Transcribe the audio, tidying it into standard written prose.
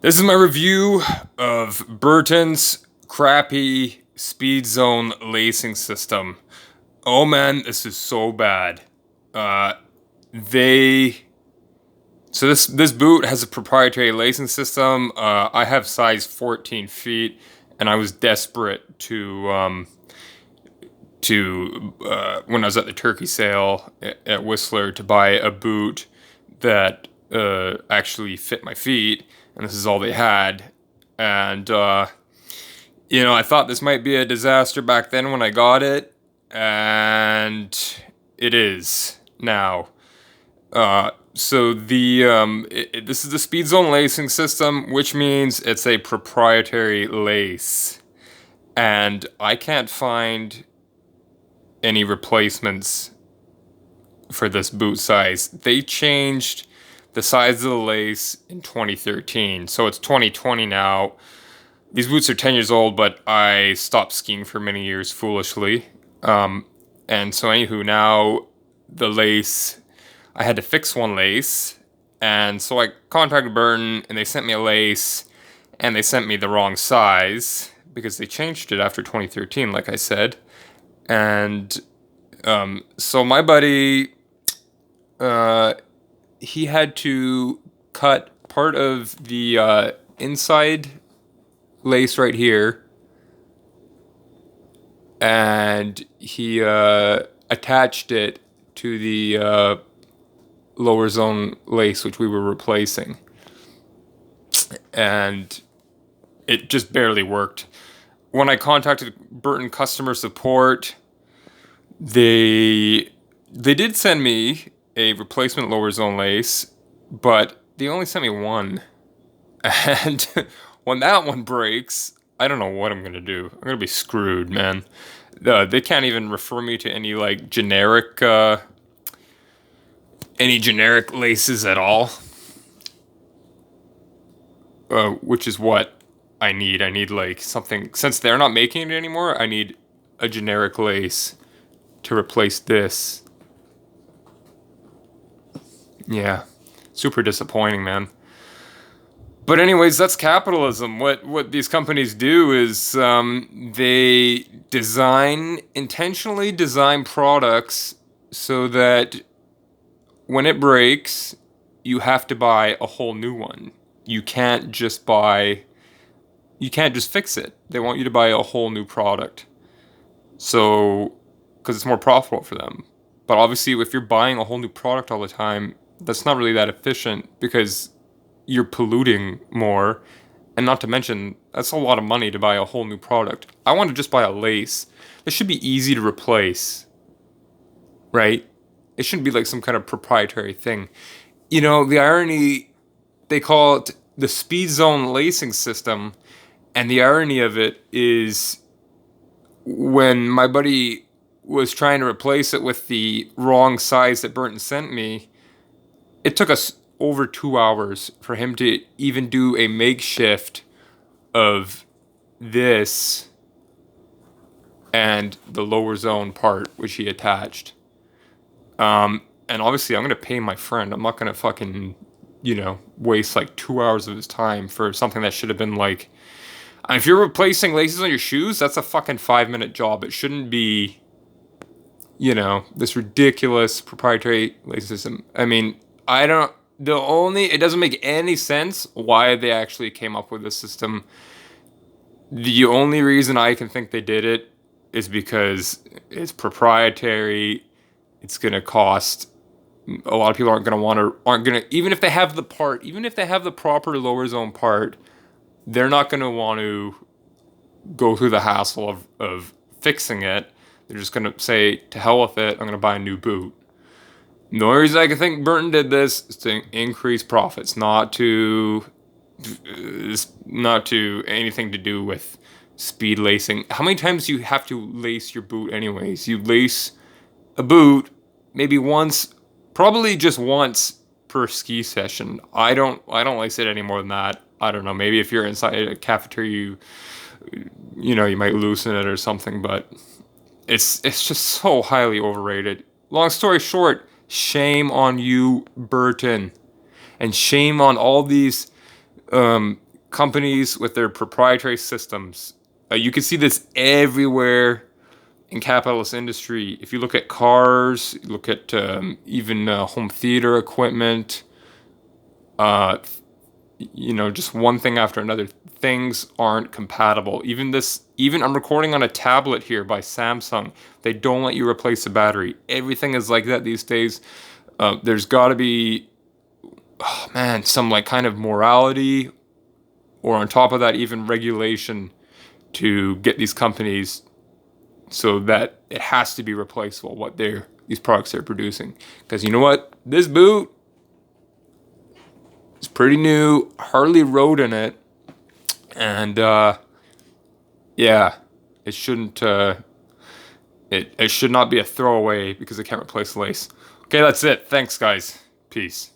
This is my review of Burton's crappy Speedzone lacing system. Oh man, this is so bad. Uh, they so this boot has a proprietary lacing system. I have size 14 feet, and I was desperate to when I was at the turkey sale at Whistler to buy a boot that actually fit my feet, and this is all they had. And I thought this might be a disaster back then when I got it, and it is now. This is the Speedzone lacing system, which means it's a proprietary lace, and I can't find any replacements for this boot size. They changed the size of the lace in 2013, so it's 2020 now. These boots are 10 years old, but I stopped skiing for many years foolishly. And so anywho, now the lace, I had to fix one lace, and so I contacted Burton, and they sent me a lace, and they sent me the wrong size, because they changed it after 2013, like I said. And so my buddy, he had to cut part of the inside lace right here, and he attached it to the lower zone lace, which we were replacing, and it just barely worked. When I contacted Burton customer support, they did send me a replacement lower zone lace, but they only sent me one. And when that one breaks, I don't know what I'm gonna do. I'm gonna be screwed, man. They can't even refer me to any like generic laces at all. Which is what I need. I need like something, since they're not making it anymore, I need a generic lace to replace this. Yeah, super disappointing, man. But anyways, that's capitalism. What these companies do is they intentionally design products so that when it breaks, you have to buy a whole new one. You can't just fix it. They want you to buy a whole new product. So, because it's more profitable for them. But obviously, if you're buying a whole new product all the time, that's not really that efficient, because you're polluting more. And not to mention, that's a lot of money to buy a whole new product. I want to just buy a lace. This should be easy to replace, right? It shouldn't be like some kind of proprietary thing. You know, the irony, they call it the Speedzone lacing system, and the irony of it is when my buddy was trying to replace it with the wrong size that Burton sent me, it took us over 2 hours for him to even do a makeshift of this and the lower zone part, which he attached. And obviously I'm going to pay my friend. I'm not going to fucking, waste like 2 hours of his time for something that should have been like, if you're replacing laces on your shoes, that's a fucking 5-minute job. It shouldn't be, this ridiculous proprietary lace system. I mean, it doesn't make any sense why they actually came up with this system. The only reason I can think they did it is because it's proprietary. It's going to cost, a lot of people aren't going to, even if they have the proper lower zone part, they're not going to want to go through the hassle of fixing it. They're just going to say, to hell with it, I'm going to buy a new boot. The only reason I can think Burton did this is to increase profits, not to anything to do with speed lacing. How many times do you have to lace your boot anyways? You lace a boot maybe once, probably just once per ski session. I don't lace it any more than that. I don't know, maybe if you're inside a cafeteria, you might loosen it or something, but it's just so highly overrated. Long story short, shame on you, Burton, and shame on all these companies with their proprietary systems. You can see this everywhere in capitalist industry. If you look at cars, you look at even home theater equipment, just one thing after another. Things aren't compatible. Even I'm recording on a tablet here by Samsung. They don't let you replace the battery. Everything is like that these days. There's got to be, oh man, some like kind of morality, or on top of that, even regulation to get these companies so that it has to be replaceable, these products they're producing. Because you know what? This boot is pretty new, hardly rode in it, and yeah, it shouldn't. It should not be a throwaway because it can't replace lace. Okay, that's it. Thanks, guys. Peace.